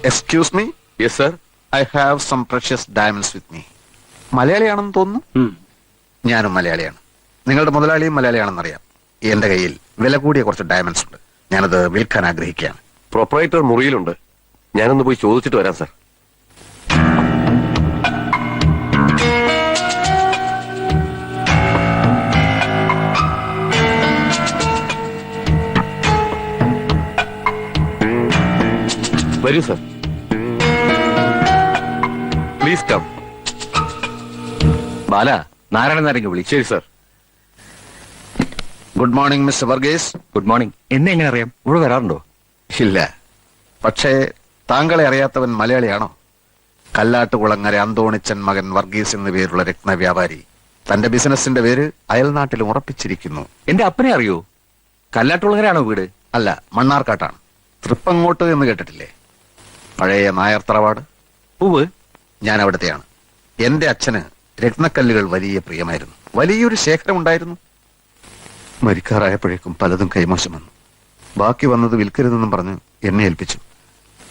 Excuse me. Yes sir. I have some precious diamonds with me. മലയാളിയാണെന്ന് തോന്നുന്നു. ഞാനും മലയാളിയാണ്. നിങ്ങളുടെ മുതലാളിയും മലയാളിയാണെന്നറിയാം. എന്റെ കയ്യിൽ വില കൂടിയ കുറച്ച് ഡയമണ്ട്സ് ഉണ്ട്. ഞാനത് വിൽക്കാൻ ആഗ്രഹിക്കുകയാണ്. പ്രൊപ്പറേറ്റർ മുറിയിലുണ്ട്. ഞാനൊന്ന് പോയി ചോദിച്ചിട്ട് വരാം സർ. വരൂ sir. Please come. Bala, Narayanan നാരങ്ങ വിളി. ശരി sir. Good morning mister Varghese. Good morning. എന്നെ എങ്ങനെ അറിയാം? ഇവിടെ വരാറുണ്ടോ? ഇല്ല, പക്ഷേ താങ്കളെ അറിയാത്തവൻ മലയാളിയാണോ? കല്ലാട്ടുകുളങ്ങര അന്തോണിച്ചൻ മകൻ വർഗീസ് എന്നു പേരുള്ള രത്നവ്യാപാരി തന്റെ ബിസിനസിന്റെ പേര് അയൽനാട്ടിലും ഉറപ്പിച്ചിരിക്കുന്നു. എന്റെ അപ്പനെ അറിയോ? കല്ലാട്ടുളങ്ങരാണോ വീട്? അല്ല, മണ്ണാർക്കാട്ടാണ്. തൃപ്പങ്ങോട്ട് എന്ന് കേട്ടിട്ടില്ലേ? പഴയ നായർ തറവാട്. പൂവ്. ഞാൻ അവിടത്തെയാണ്. എന്റെ അച്ഛന് രത്നക്കല്ലുകൾ വലിയ പ്രിയമായിരുന്നു. വലിയൊരു ശേഖരം ഉണ്ടായിരുന്നു. മരിക്കാറായപ്പോഴേക്കും പലതും കൈമോശം വന്നു. ബാക്കി വന്നത് വിൽക്കരുതെന്നും പറഞ്ഞ് എന്നെ ഏൽപ്പിച്ചു.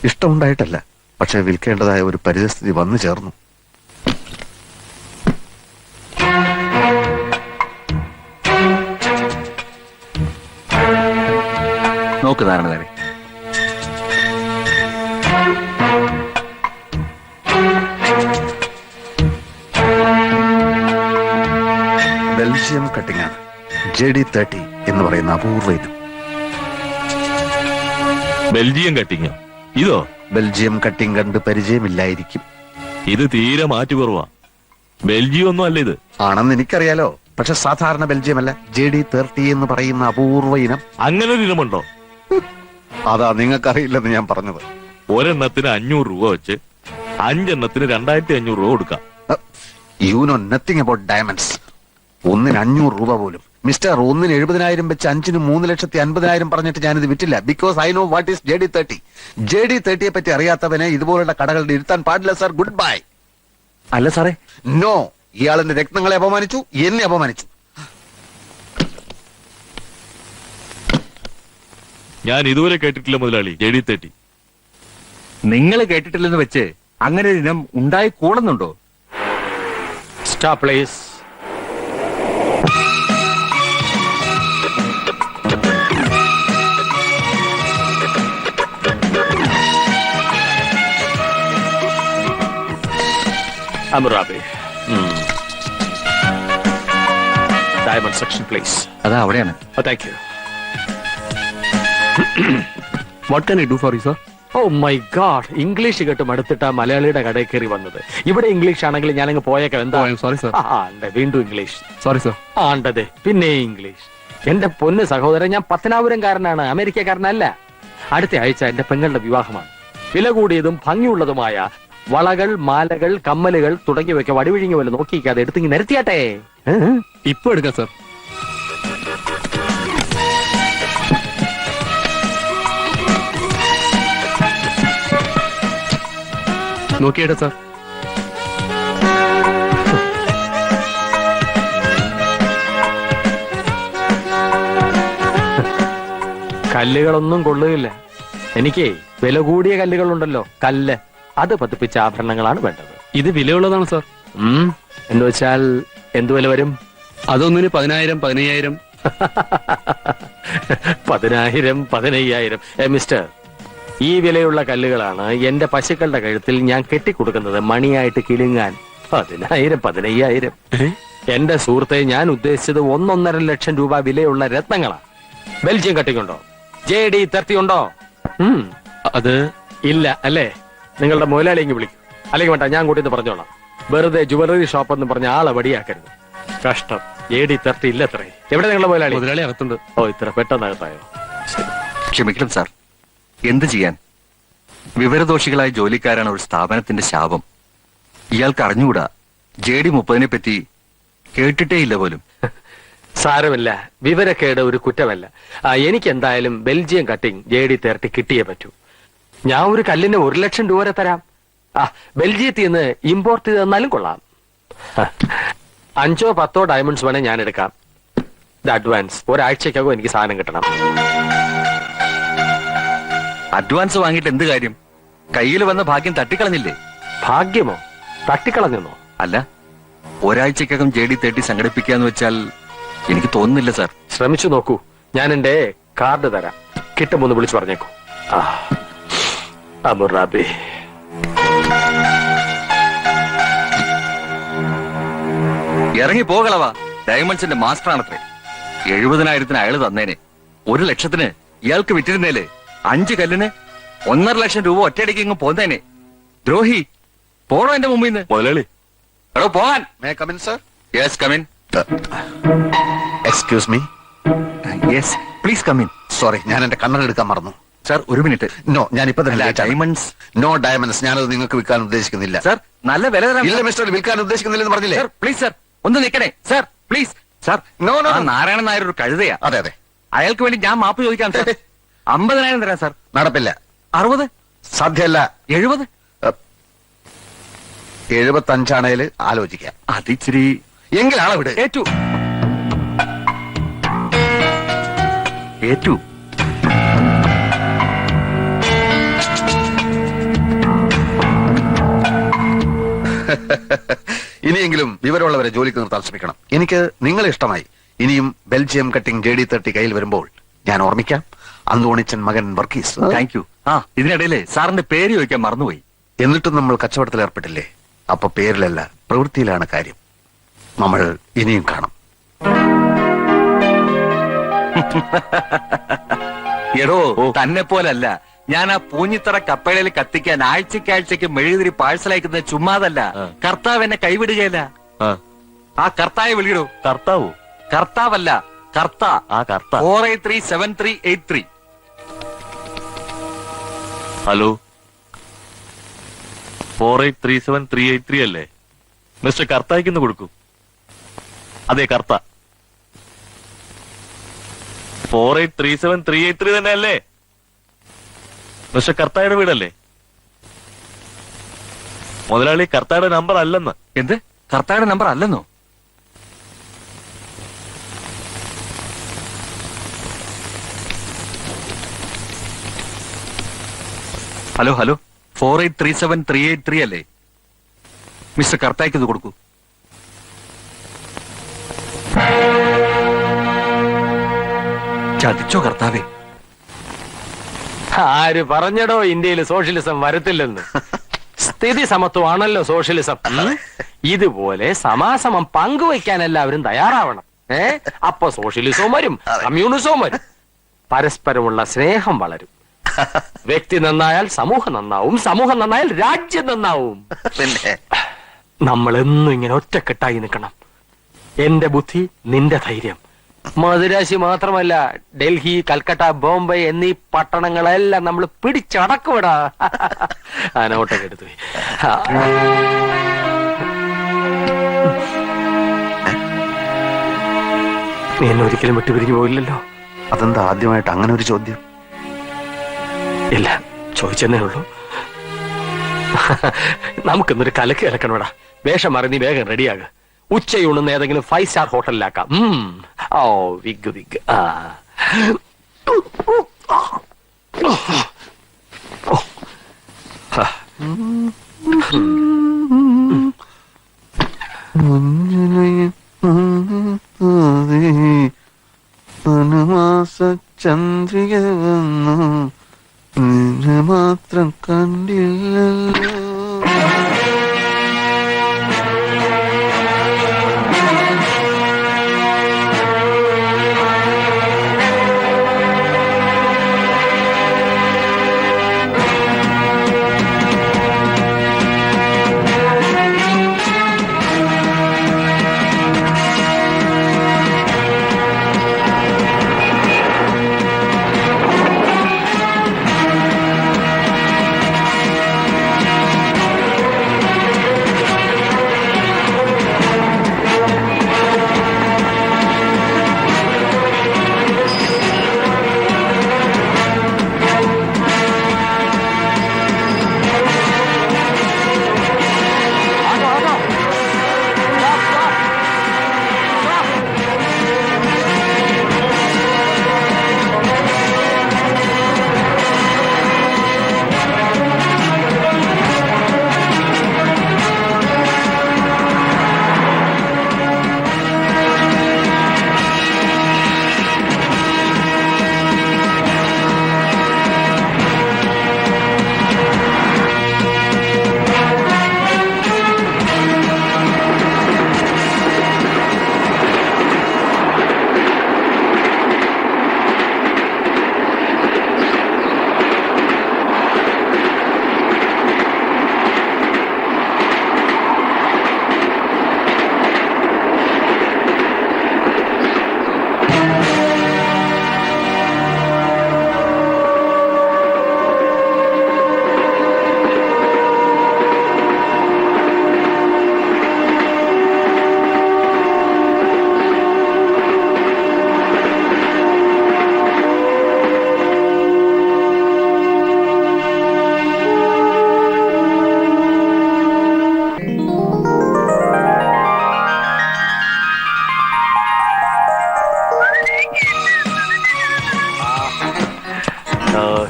ഇഷ്ടമുണ്ടായിട്ടല്ല, പക്ഷെ വിൽക്കേണ്ടതായ ഒരു പരിസ്ഥിതി വന്നു ചേർന്നു. നോക്ക് നാരായണനാരെ, ബെൽജിയം കട്ടിംഗ് ആണ്. JD30 എന്ന് പറയുന്ന അപൂർവ ഇനം. ബെൽജിയം കട്ടിങ്ങോ? ഇതോ? ബെൽജിയം കട്ടിംഗ് കണ്ട് പരിചയമില്ലായിരിക്കും. ഇത് തീരെ മാറ്റു കുറവാ. ബെൽജിയം ഒന്നും അല്ല ഇത്. ആണെന്ന് എനിക്കറിയാലോ, പക്ഷെ സാധാരണ ബെൽജിയം അല്ല. JD30 എന്ന് പറയുന്ന അപൂർവ ഇനം. അങ്ങനെ ഒരു ഇനമുണ്ടോ? അതാ നിങ്ങൾക്കറിയില്ലെന്ന് ഞാൻ പറഞ്ഞത്. ഒരെണ്ണത്തിന് 500 രൂപ വെച്ച് 5 എണ്ണത്തിന് 2500 രൂപ കൊടുക്കാം. You know nothing about diamonds. ഒന്നിന് 500 രൂപ പോലും. മിസ്റ്റർ, ഒന്നിന് 70,000 വെച്ച് 5-ന് 3,50,000 പറഞ്ഞിട്ട് ഞാനിത് വിറ്റില്ല. Because I know what is JD30. JD30യെ പറ്റി അറിയാത്തവനെ ഇതുപോലുള്ള കടകളുടെ ഇരുത്താൻ പാടില്ല സാർ. Good bye. അല്ല സാറേ, നോ. ഇയാളെന്റെ രത്നങ്ങളെ അപമാനിച്ചു, എന്നെ അപമാനിച്ചു. ഞാൻ ഇതുവരെ കേട്ടിട്ടില്ല മുതലാളി JD30. നിങ്ങൾ കേട്ടിട്ടില്ലെന്ന് വെച്ച് അങ്ങനെ ഒരു ഇനം ഉണ്ടായി കൂടുന്നുണ്ടോ? Stop, please. Amurabi. Diamond section, please. അതാ അവിടെയാണ്. Oh, thank you. What can I do for you sir? Oh my God. English കേട്ട് മടുത്തിട്ടാ മലയാളിയുടെ കടയിൽ കയറി വന്നത്. ഇവിടെ ഇംഗ്ലീഷ് ആണെങ്കിൽ ഞാനങ്ങ് പോയേക്കാം. എന്താ? Sorry sir. വീണ്ടും ഇംഗ്ലീഷ്. Sorry sir. ആണ്ടതെ പിന്നെ ഇംഗ്ലീഷ്. എന്റെ പൊന്ന് സഹോദരൻ, ഞാൻ പത്തനാപുരംകാരനാണ്, അമേരിക്കക്കാരനല്ല. അടുത്ത ആഴ്ച എന്റെ പെങ്ങളുടെ വിവാഹമാണ്. വില കൂടിയതും ഭംഗിയുള്ളതുമായ വളകൾ, മാലകൾ, കമ്മലുകൾ തുടങ്ങിയവയ്ക്ക് വടിവിഴിഞ്ഞ പോലെ നോക്കിക്കാതെ എടുത്തിങ്ങി നിരത്തിയാട്ടെ. ഇപ്പൊ എടുക്കാം സർ. നോക്കിയേട്ടെ സാർ. കല്ലുകളൊന്നും കൊള്ളുകയില്ല. എനിക്ക് വില കൂടിയ കല്ലുകളുണ്ടല്ലോ, കല്ല്, അത് പതിപ്പിച്ച ആഭരണങ്ങളാണ് വേണ്ടത്. ഇത് വിലയുള്ളതാണ് സാർ. എന്ന് വെച്ചാൽ എന്ത് വില വരും? അതൊന്നിന് 10,000, 15,000. 10,000, 15,000. മിസ്റ്റർ, ഈ വിലയുള്ള കല്ലുകളാണ് എന്റെ പശുക്കളുടെ കഴുത്തിൽ ഞാൻ കെട്ടിക്കൊടുക്കുന്നത് മണിയായിട്ട് കിലുങ്ങാൻ. 10,000, 15,000. എന്റെ സുഹൃത്തെ, ഞാൻ ഉദ്ദേശിച്ചത് 1.5 ലക്ഷം രൂപ വിലയുള്ള രത്നങ്ങളാണ്. ബെൽജിയം കട്ടിങ്ങുണ്ടോ? JD30 ഉണ്ടോ? അത് ഇല്ല അല്ലേ? നിങ്ങളുടെ മുതലാളിയെങ്കിൽ വിളിക്കും. അല്ലെങ്കിൽ വേണ്ട, ഞാൻ കൂട്ടിന്ന് പറഞ്ഞോളാം. വെറുതെ ജുവലറി ഷോപ്പ് എന്ന് പറഞ്ഞ ആളെ വടിയാക്കരുത്. കഷ്ടം. JD30 ഇല്ല. എത്രേ? എവിടെ നിങ്ങളുടെ മുതലാളി? മുതലാളി അകത്തുണ്ട്. ഓ, ഇത്ര പെട്ടെന്നകത്തായോ? ക്ഷമിക്കണം സാർ. എന്ത് ചെയ്യാൻ? വിവരദോഷികളായ ജോലിക്കാരാണ് ഒരു സ്ഥാപനത്തിന്റെ ശാപം. ഇയാൾക്ക് അറിഞ്ഞുകൂടാ. JD30 പറ്റി കേട്ടിട്ടേ ഇല്ല പോലും. സാരമില്ല, വിവരക്കേട് ഒരു കുറ്റമല്ല. എനിക്ക് എന്തായാലും ബെൽജിയം കട്ടിംഗ് JD30 കിട്ടിയേ പറ്റൂ. ഞാൻ ഒരു കല്ലിന് 1 ലക്ഷം രൂപ വരെ തരാം. ബെൽജിയത്തിൽ നിന്ന് ഇമ്പോർട്ട് ചെയ്ത് തന്നാലും കൊള്ളാം. 5 or 10 ഡയമണ്ട്സ് വേണേ ഞാൻ എടുക്കാം. അഡ്വാൻസ്. ഒരാഴ്ചക്കകം എനിക്ക് സാധനം കിട്ടണം. അഡ്വാൻസ് വാങ്ങിയിട്ട് എന്ത് കാര്യം? കയ്യിൽ വന്ന ഭാഗ്യം തട്ടിക്കളഞ്ഞില്ലേ? ഭാഗ്യമോ? തട്ടിക്കളഞ്ഞെന്നോ? അല്ല, ഒരാഴ്ചക്കകം JD30 സംഘടിപ്പിക്കാന്ന് വെച്ചാൽ എനിക്ക് തോന്നുന്നില്ല സാർ. ശ്രമിച്ചു നോക്കൂ. ഞാൻ എന്റെ കാർഡ് തരാം. കിട്ടുമ്പോ ഒന്ന് വിളിച്ചു പറഞ്ഞേക്കൂ. അബുറാബി. ഇറങ്ങി പോകളവാ. ഡയമണ്ട്സിന്റെ മാസ്റ്റർ ആണത്രേ. 70,000 അയാള് തന്നേനെ. 1 ലക്ഷത്തിന് ഇയാൾക്ക് വിറ്റിരുന്നേലേ 5 കല്ലിന് 1.5 ലക്ഷം രൂപ ഒറ്റയടിക്ക് ഇങ്ങ് പോന്നേനെ. ദ്രോഹി, പോണോ എന്റെ മുമ്പിൽ നിന്ന്? മുതലാളി, എടോ പോകാൻ. May come in sir? Yes come in. Excuse me. Yes please come in. Sorry, ഞാൻ എന്റെ കണ്ണെടുക്കാൻ മറന്നു. Sir 1 minute. നോ, ഞാൻ ഇപ്പൊ തന്നെ late ആണ്. ഡയമണ്ട്സ്. No diamonds. ഞാനത് നിങ്ങൾക്ക് വിൽക്കാൻ ഉദ്ദേശിക്കുന്നില്ല. സാർ നല്ല വില തരാം. ഇല്ല മിസ്റ്റർ, വിൽക്കാൻ ഉദ്ദേശിക്കുന്നില്ലെന്ന് പറഞ്ഞില്ലേ? സാർ പ്ലീസ് സാർ ഒന്ന് നിൽക്കണേ sir please. Sir No, no, ആ no. നാരായണൻ നായർ ഒരു കഴുതയാ. അതെ അതെ, അയാൾക്ക് വേണ്ടി ഞാൻ മാപ്പ് ചോദിക്കാം സാർ. 50,000 തരാം സാർ. നടപ്പില്ല. 60, സാധ്യല്ല. 70. 75 ആലോചിക്കാം. അതിച്ചിരി എങ്കിൽ ആളെ വിട്. ഏറ്റു ഏറ്റു. ഇനിയെങ്കിലും വിവരമുള്ളവരെ ജോലിക്ക് നിർത്താൻ ശ്രമിക്കണം. എനിക്ക് നിങ്ങളെ ഇഷ്ടമായി. ഇനിയും ബെൽജിയം കട്ടിംഗ് JD30 കയ്യിൽ വരുമ്പോൾ ഞാൻ ഓർമ്മിക്കാം. അന്തോണിച്ചൻ മകൻ വർഗീസ്. Thank you. ഇതിനിടയിലെ സാറിന്റെ പേര് ചോദിക്കാൻ മറന്നുപോയി. എന്നിട്ടും നമ്മൾ കച്ചവടത്തിൽ ഏർപ്പെട്ടില്ലേ? അപ്പൊ പേരിലല്ല, പ്രവൃത്തിയിലാണ് കാര്യം. നമ്മൾ ഇനിയും കാണും. എടോ, തന്നെ പോലല്ല. ഞാൻ ആ പൂഞ്ഞിത്തറ കപ്പേളയിൽ കത്തിക്കാൻ ആഴ്ചയ്ക്ക് മെഴുകുതിരി പാഴ്സൽ അയക്കുന്നത് ചുമ്മാതല്ല. കർത്താവ് എന്നെ കൈവിടുകയല്ല. ആ കർത്തായെ വിളിയിടൂ. കർത്താവോ? കർത്താവല്ല, കർത്ത. ആ കർത്ത. 4837383. ഹലോ, 4837383 അല്ലേ? മിസ്റ്റർ കർത്തായിക്കൊന്ന് കൊടുക്കൂ. അതെ, കർത്ത. 4837383 തന്നെ അല്ലേ? മിസ്റ്റർ കർത്തായുടെ വീടല്ലേ? മുതലാളി, കർത്തായുടെ നമ്പർ അല്ലെന്ന്. എന്ത്? കർത്തായുടെ നമ്പർ അല്ലെന്നോ? ഹലോ ഹലോ, 4837383 അല്ലേ? മിസ്റ്റർ കർത്തായ്ക്ക് ഇത് കൊടുക്കൂ. ചതിച്ചോ കർത്താവേ? ആര് പറഞ്ഞടോ ഇന്ത്യയിൽ സോഷ്യലിസം വരത്തില്ലെന്ന്? സ്ഥിതി സമത്വമാണല്ലോ സോഷ്യലിസം. ഇതുപോലെ സമാസമം പങ്കുവയ്ക്കാൻ എല്ലാവരും തയ്യാറാവണം. അപ്പൊ സോഷ്യലിസവും വരും, കമ്മ്യൂണിസവും വരും. പരസ്പരമുള്ള സ്നേഹം വളരും. വ്യക്തി നന്നായാൽ സമൂഹം നന്നാവും, സമൂഹം നന്നായാൽ രാജ്യം നന്നാവും. പിന്നെ നമ്മൾ എന്നും ഇങ്ങനെ ഒറ്റക്കെട്ടായി നിൽക്കണം. എന്റെ ബുദ്ധി, നിന്റെ ധൈര്യം. മദുരാശി മാത്രമല്ല, ഡൽഹി, കൽക്കട്ട, ബോംബെ എന്നീ പട്ടണങ്ങളെല്ലാം നമ്മൾ പിടിച്ചടക്കുവിടാ. നോട്ടൊക്കെ എടുത്തു. നീ എന്നെ ഒരിക്കലും വിട്ടുപിരിഞ്ഞു പോയില്ലല്ലോ. അതെന്താ ആദ്യമായിട്ട് അങ്ങനെ ഒരു ചോദ്യം? ഇല്ല, ചോദിച്ചെന്നേ ഉള്ളൂ. നമുക്കിന്നൊരു കലക്ക് കലക്കണോടാ. വേഷം മാറി നീ വേഗം റെഡിയാകുക. ഉച്ചയൂണെന്ന് ഏതെങ്കിലും 5 സ്റ്റാർ ഹോട്ടലിലാക്കാം. ഓ വിഗ് വിഗ്. ചന്ദ്രിക വന്നു, നിന്നെ മാത്രം കണ്ടില്ലല്ലോ.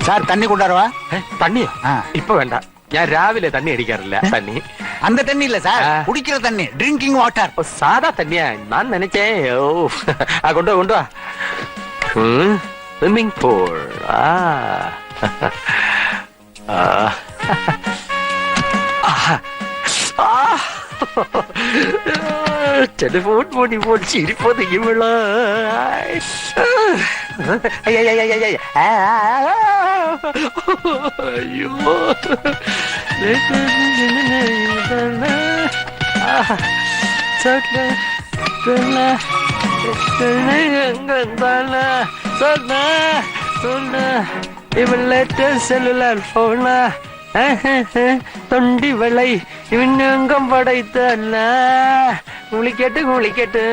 சார் தண்ணி கொண்டாருவா തണ്ണിയോ ആ. ഇപ്പൊ വേണ്ട, ഞാൻ രാവിലെ തണ്ണി അടിക്കാറില്ല. തണ്ണി அந்த தண்ணி இல்ல சார், ஆ. குடிக்கிற தண்ணி, ட்ரிங்கிங் வாட்டர். ഓ, സാധാ തന്നെയാ ഞാൻ നനച്ചേ. ഓ കൊണ്ടുവാ കൊണ്ടുവാ. Swimming pool. ടെലിഫോൺ മോണി പോൽ ചിരിപ്പൊതുങ്ങിയുള്ള അയ്യോ ഇവളേറ്റ സെല്ലുലാർ ഫോണ തൊണ്ടി വെളை ഇവനങ്കം പടയത്തല്ല കുളിക്കട്ട് കുളിക്കട്ട്.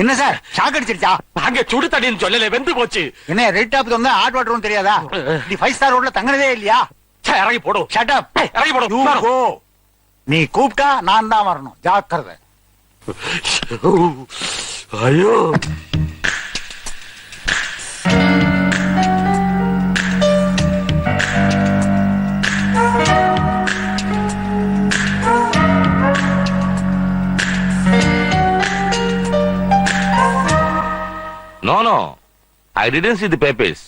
என்ன சார் ஷாக் அடிச்சிருச்சா? அங்க சுடு தண்ணின்னு சொல்லல, வெந்து போச்சு. என்ன ரெட் டாப் வந்து ஹாட் வாட்டர் தெரியாதா? நீ 5 ஸ்டார் ரோட்ல தங்கனதே இல்லையா? இறங்கி போடும். Shut up. இறங்கி போடும். நீ கூப்பிட்டா நான் தான் வரணும், ஜாக்கிரதை. ஐயோ No. I didn't see the papers.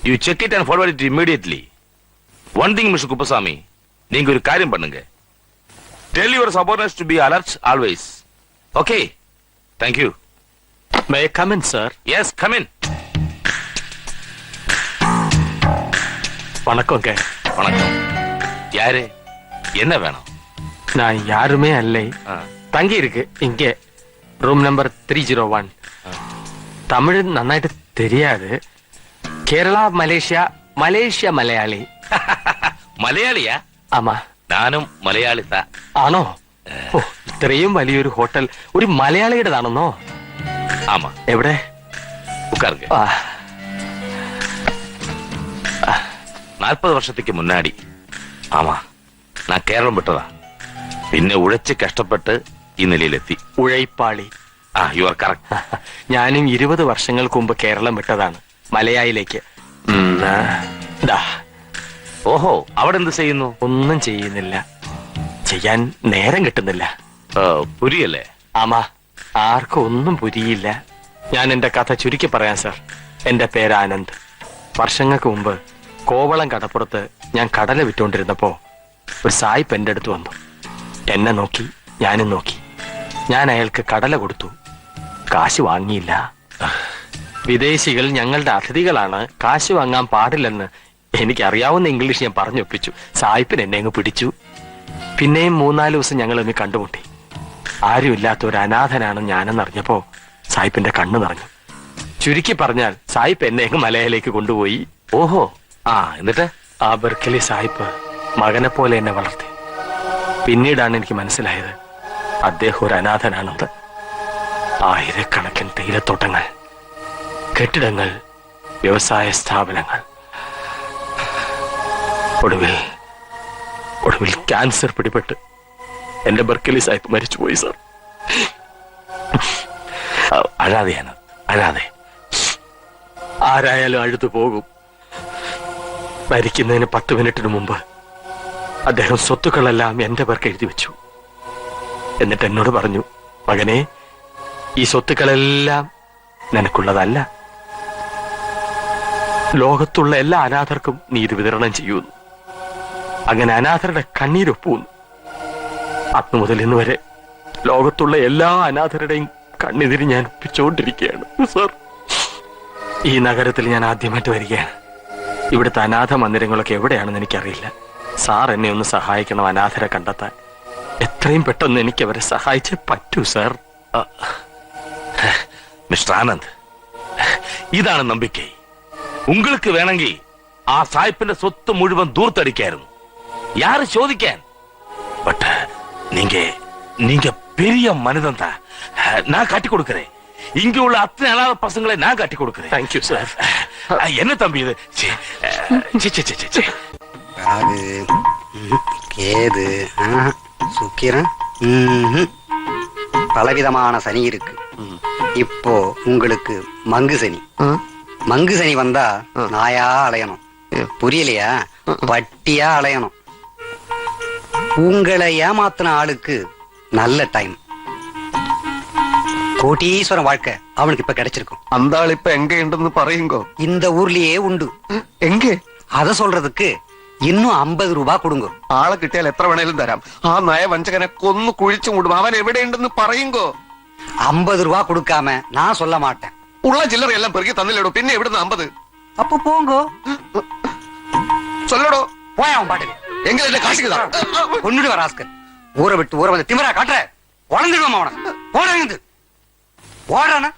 You check it and forward it immediately. One thing, Mr. Kuppasamy, நீங்க ஒரு காரியம் பண்ணுங்க. Tell your subordinates to be alert always. Okay. Thank you. May I come in, sir? Yes, come in. வணக்கங்க. வணக்கம். யாரு? என்ன வேணும்? நான் யாருமே அல்ல. தங்கி இருக்கு இங்கே ரூம் நம்பர் 301. தமிழ் நன்னாയിട്ട് தெரியாது. കേരള മലേഷ്യ മലയാളി. മലയാളിയാ? ആമാ. ഞാനും മലയാളി താ. ആണോ? ഓ, ഇത്രയും വലിയൊരു ഹോട്ടൽ ഒരു മലയാളിയുടേതാണെന്നോ? ആമാ. എവിടെ? ഉட்காருங்க. 40 வருஷத்துக்கு முன்னாடி. ஆமா, நான் கேரளம் விட்டதா. പിന്നെ ഉഴച്ച് കഷ്ടപ്പെട്ട് ഈ നിലയിലെത്തി. ഉഴൈപ്പാളി. You are correct. ഞാനും 20 വർഷങ്ങൾക്ക് മുമ്പ് കേരളം വിട്ടതാണ്, മലയായിലേക്ക്. ഓഹോ, അവിടെ എന്ത് ചെയ്യുന്നു? ഒന്നും ചെയ്യുന്നില്ല, ചെയ്യാൻ നേരം കിട്ടുന്നില്ല. പുരിയല്ലേ? ആമാ, ആർക്കും ഒന്നും പുരിയില്ല. ഞാൻ എന്റെ കഥ ചുരുക്കി പറയാം സാർ. എന്റെ പേര് ആനന്ദ്. വർഷങ്ങൾക്ക് മുമ്പ് കോവളം കടപ്പുറത്ത് ഞാൻ കടല വിറ്റുകൊണ്ടിരുന്നപ്പോ ഒരു സായിപ്പ് എന്റെ അടുത്ത് വന്നു. എന്നെ നോക്കി, ഞാനും നോക്കി. ഞാൻ അയാൾക്ക് കടല കൊടുത്തു. കാശ് വാങ്ങിയില്ല. വിദേശികൾ ഞങ്ങളുടെ അതിഥികളാണ്, കാശ് വാങ്ങാൻ പാടില്ലെന്ന് എനിക്കറിയാവുന്ന ഇംഗ്ലീഷ് ഞാൻ പറഞ്ഞൊപ്പിച്ചു. സായിപ്പിന് എന്നെ അങ്ങ് പിടിച്ചു. പിന്നെയും 3-4 ദിവസം ഞങ്ങൾ ഒന്ന് കണ്ടുമുട്ടി. ആരുമില്ലാത്ത ഒരു അനാഥനാണ് ഞാനെന്നറിഞ്ഞപ്പോ സായിപ്പിന്റെ കണ്ണ് നിറഞ്ഞു. ചുരുക്കി പറഞ്ഞാൽ സായിപ്പ് എന്നെ അങ്ങ് മലയിലേക്ക് കൊണ്ടുപോയി. ഓഹോ, എന്നിട്ട്? ആ ബർക്കലി സായിപ്പ് മകനെ പോലെ എന്നെ വളർത്തി. പിന്നീടാണ് എനിക്ക് മനസ്സിലായത് അദ്ദേഹം ഒരു അനാഥനാണെന്ന്. ആയിരക്കണക്കിന് തേയിലത്തോട്ടങ്ങൾ, കെട്ടിടങ്ങൾ, വ്യവസായ സ്ഥാപനങ്ങൾ. ഒടുവിൽ ക്യാൻസർ പിടിപെട്ട് എന്റെ ബർക്കലി സാഹിബ് മരിച്ചുപോയി സാർ. അഴാതെയാണ്, അഴാതെ. ആരായാലും അഴുതു പോകും. മരിക്കുന്നതിന് 10 മിനിറ്റിന് മുമ്പ് അദ്ദേഹം സ്വത്തുക്കളെല്ലാം എന്റെ പേർക്ക് എഴുതി വെച്ചു. എന്നിട്ട് എന്നോട് പറഞ്ഞു, മകനെ, ഈ സ്വത്തുക്കളെല്ലാം നിനക്കുള്ളതല്ല, ലോകത്തുള്ള എല്ലാ അനാഥർക്കും നീ ഇത് വിതരണം ചെയ്യുന്നു. അങ്ങനെ അനാഥരുടെ കണ്ണീരൊപ്പുന്നു. അന്നു മുതൽ ഇന്ന് വരെ ലോകത്തുള്ള എല്ലാ അനാഥരുടെയും കണ്ണീര് ഞാൻ ഒപ്പിച്ചുകൊണ്ടിരിക്കുകയാണ് സാർ. ഈ നഗരത്തിൽ ഞാൻ ആദ്യമായിട്ട് വരികയാണ്. ഇവിടുത്തെ അനാഥ മന്ദിരങ്ങളൊക്കെ എവിടെയാണെന്ന് എനിക്കറിയില്ല. സാർ എന്നെ ഒന്ന് സഹായിക്കണം അനാഥരെ കണ്ടെത്താൻ. എത്രയും പെട്ടെന്ന് എനിക്ക് അവരെ സഹായിച്ചേ പറ്റൂ സാർ. മിസ്റ്റർ ആനന്ദ്, ഇതാണ് നമ്പിക്കൈ. உங்களுக்கு വേണമെങ്കിൽ ആ സായിപ്പിന്റെ സ്വത്ത് മുഴുവൻ ദൂർത്തടിക്കായിരുന്നു. യാര് ചോദിക്കാൻ? பட் நீங்க பெரிய மனிதன் தான். நான் காட்டி கொடுக்கிறேன். இங்க உள்ள அத்தனை அனாத பசங்களை நான் காட்டி கொடுக்கிறேன். Thank you sir. என்ன தம்பி இது? ராகு கேது சுக்கிரன் பலவிதமான சனி இருக்கு. இப்போ உங்களுக்கு மங்கு சனி. மங்கு சனி வந்தா நாயா அலையணும், புரியலையா? பட்டியா அலையணும். உங்களை ஏமாத்தின ஆளுக்கு நல்ல டைம். கோட்டீஸ்வரன் வாழ்க்கை அவனுக்கு இப்ப கிடைச்சிருக்கும். அந்த ஆள் இப்ப எங்க ഉണ്ടെന്ന് പറയുങ്കോ? இந்த ஊர்லயே உண்டு. എങ്കെ? அத சொல்றதுக்கு இன்னும் 50 ரூபாய் கொடுங்க. ആളെ കിട്ടിയാൽ എത്ര വേണേലും തരാം. ആ നയവഞ്ചകനെ കൊന്നു കുഴിച്ചു മൂടും. അവൻ എവിടെയുണ്ടെന്ന് പറയുങ്കോ? 50 ரூபாய் கொடுக்காம நான் சொல்ல மாட்டேன். ഉള്ള ചില്ലറ എല്ലാം പെറുക്കി തന്നില്ലടോ, പിന്നെ എവിടുന്ന് 50? அப்ப போங்கோ. ചൊല്ലടോ. போய் அவன் பாட்டுக்கு. എങ്കിലും എന്നെ കാശിക്കുതാ. கொன்னுடு வராஸ்கர். ஊரை விட்டு ஊரை வந்து திமிரா காட்டுற. உடந்துடுவோம் அவனை. போடாங்க. போடானா